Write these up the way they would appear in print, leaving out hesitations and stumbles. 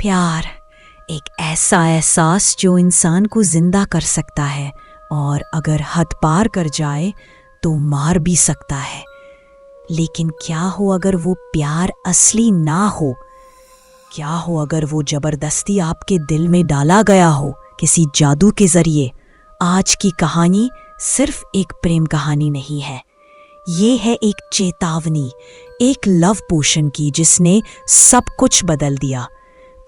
प्यार एक ऐसा एहसास जो इंसान को जिंदा कर सकता है और अगर हद पार कर जाए तो मार भी सकता है। लेकिन क्या हो अगर वो प्यार असली ना हो? क्या हो अगर वो जबरदस्ती आपके दिल में डाला गया हो किसी जादू के जरिए? आज की कहानी सिर्फ एक प्रेम कहानी नहीं है, ये है एक चेतावनी, एक लव पोशन की जिसने सब कुछ बदल दिया।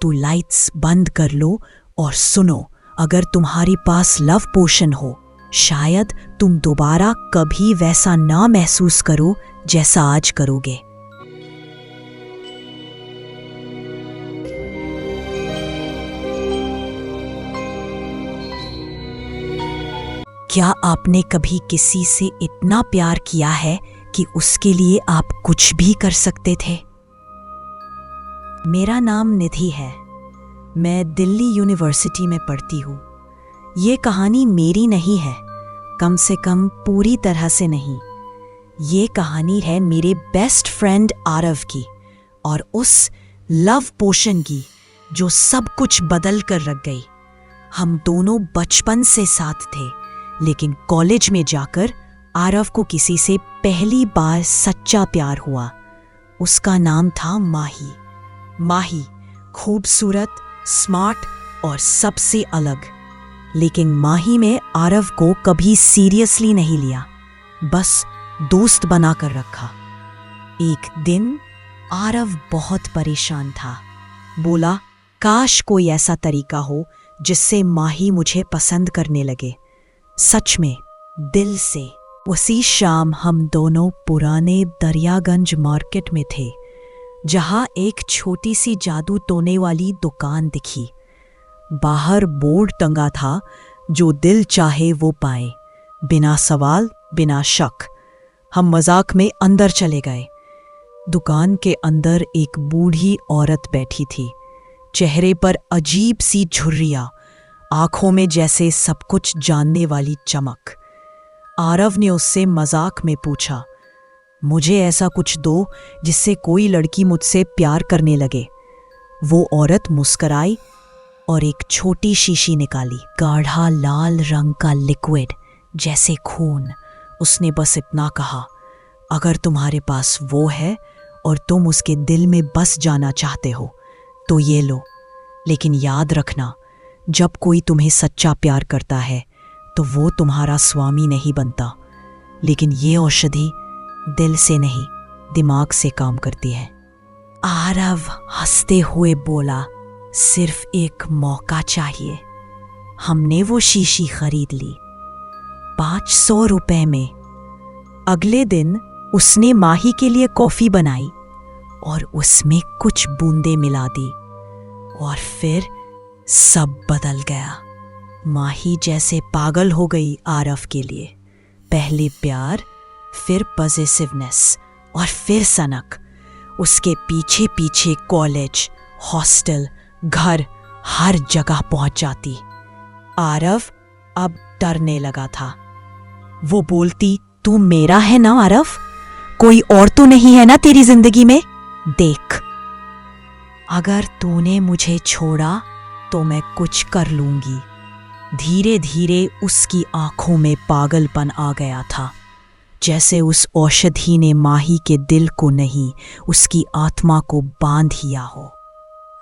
तो लाइट्स बंद कर लो और सुनो। अगर तुम्हारे पास लव पोशन हो, शायद तुम दोबारा कभी वैसा ना महसूस करो जैसा आज करोगे। क्या आपने कभी किसी से इतना प्यार किया है कि उसके लिए आप कुछ भी कर सकते थे? मेरा नाम निधि है। मैं दिल्ली यूनिवर्सिटी में पढ़ती हूँ। ये कहानी मेरी नहीं है, कम से कम पूरी तरह से नहीं। ये कहानी है मेरे बेस्ट फ्रेंड आरव की और उस लव पोशन की जो सब कुछ बदल कर रख गई। हम दोनों बचपन से साथ थे, लेकिन कॉलेज में जाकर आरव को किसी से पहली बार सच्चा प्यार हुआ। उसका नाम था माही। माही खूबसूरत, स्मार्ट और सबसे अलग। लेकिन माही ने आरव को कभी सीरियसली नहीं लिया, बस दोस्त बनाकर रखा। एक दिन आरव बहुत परेशान था। बोला, काश कोई ऐसा तरीका हो जिससे माही मुझे पसंद करने लगे, सच में, दिल से। उसी शाम हम दोनों पुराने दरियागंज मार्केट में थे, जहां एक छोटी सी जादू टोने वाली दुकान दिखी। बाहर बोर्ड टंगा था, जो दिल चाहे वो पाए, बिना सवाल बिना शक। हम मजाक में अंदर चले गए। दुकान के अंदर एक बूढ़ी औरत बैठी थी, चेहरे पर अजीब सी झुर्रियां, आंखों में जैसे सब कुछ जानने वाली चमक। आरव ने उससे मजाक में पूछा, मुझे ऐसा कुछ दो जिससे कोई लड़की मुझसे प्यार करने लगे। वो औरत मुस्कुराई और एक छोटी शीशी निकाली, गाढ़ा लाल रंग का लिक्विड जैसे खून। उसने बस इतना कहा, अगर तुम्हारे पास वो है और तुम उसके दिल में बस जाना चाहते हो तो ये लो। लेकिन याद रखना, जब कोई तुम्हें सच्चा प्यार करता है तो वो तुम्हारा स्वामी नहीं बनता। लेकिन ये औषधि दिल से नहीं, दिमाग से काम करती है। आरव हंसते हुए बोला, सिर्फ एक मौका चाहिए। हमने वो शीशी खरीद ली 500 रुपए में। अगले दिन उसने माही के लिए कॉफी बनाई और उसमें कुछ बूंदें मिला दी और फिर सब बदल गया। माही जैसे पागल हो गई आरव के लिए। पहले प्यार, फिर पॉजिटिवनेस और फिर सनक। उसके पीछे पीछे कॉलेज, हॉस्टल, घर, हर जगह पहुंच जाती। आरव अब डरने लगा था। वो बोलती, तू मेरा है ना आरव? कोई और तो नहीं है ना तेरी जिंदगी में? देख, अगर तूने मुझे छोड़ा तो मैं कुछ कर लूंगी। धीरे धीरे उसकी आंखों में पागलपन आ गया था, जैसे उस औषधि ने माही के दिल को नहीं, उसकी आत्मा को बांध लिया हो।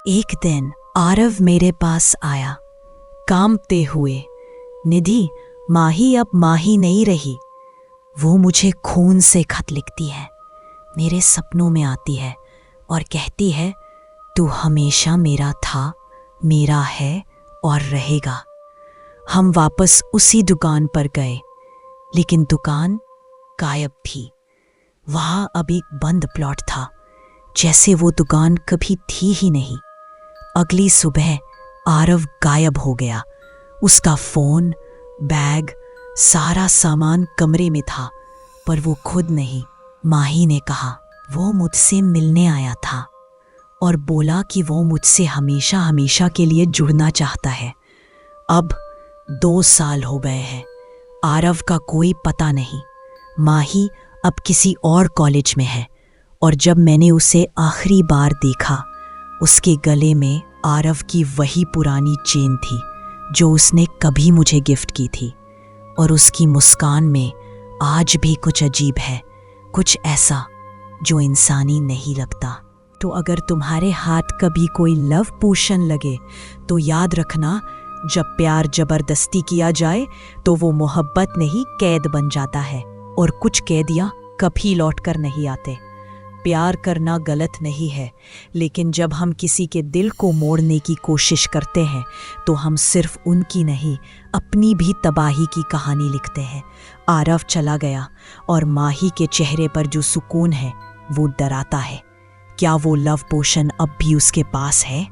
एक दिन आरव मेरे पास आया, कांपते हुए। निधि, माही अब माही नहीं रही। वो मुझे खून से खत लिखती है, मेरे सपनों में आती है और कहती है, तू हमेशा मेरा था, मेरा है और रहेगा। हम वापस उसी दुकान पर गए, लेकिन दुकान गायब थी। वहां अब एक बंद प्लॉट था, जैसे वो दुकान कभी थी ही नहीं। अगली सुबह आरव गायब हो गया। उसका फोन, बैग, सारा सामान कमरे में था, पर वो खुद नहीं। माही ने कहा, वो मुझसे मिलने आया था और बोला कि वो मुझसे हमेशा हमेशा के लिए जुड़ना चाहता है। अब 2 साल हो गए हैं, आरव का कोई पता नहीं। माही अब किसी और कॉलेज में है और जब मैंने उसे आखिरी बार देखा, उसके गले में आरव की वही पुरानी चेन थी जो उसने कभी मुझे गिफ्ट की थी, और उसकी मुस्कान में आज भी कुछ अजीब है, कुछ ऐसा जो इंसानी नहीं लगता। तो अगर तुम्हारे हाथ कभी कोई लव पोशन लगे तो याद रखना, जब प्यार जबरदस्ती किया जाए तो वो मोहब्बत नहीं कैद बन जाता है, और कुछ कैदियाँ कभी लौट कर नहीं आते। प्यार करना गलत नहीं है, लेकिन जब हम किसी के दिल को मोड़ने की कोशिश करते हैं तो हम सिर्फ उनकी नहीं, अपनी भी तबाही की कहानी लिखते हैं। आरव चला गया और माही के चेहरे पर जो सुकून है वो डराता है। क्या वो लव पोशन अब भी उसके पास है?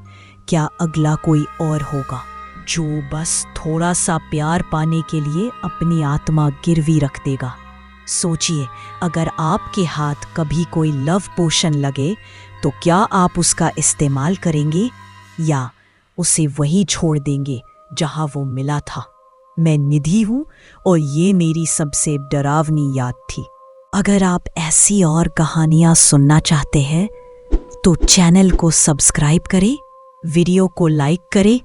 क्या अगला कोई और होगा जो बस थोड़ा सा प्यार पाने के लिए अपनी आत्मा गिरवी रख देगा? सोचिए, अगर आपके हाथ कभी कोई लव पोशन लगे तो क्या आप उसका इस्तेमाल करेंगे या उसे वहीं छोड़ देंगे जहां वो मिला था? मैं निधि हूं और ये मेरी सबसे डरावनी याद थी। अगर आप ऐसी और कहानियां सुनना चाहते हैं तो चैनल को सब्सक्राइब करें, वीडियो को लाइक करें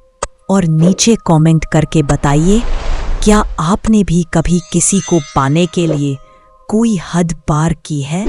और नीचे कमेंट करके बताइए, क्या आपने भी कभी किसी को पाने के लिए कोई हद पार की है?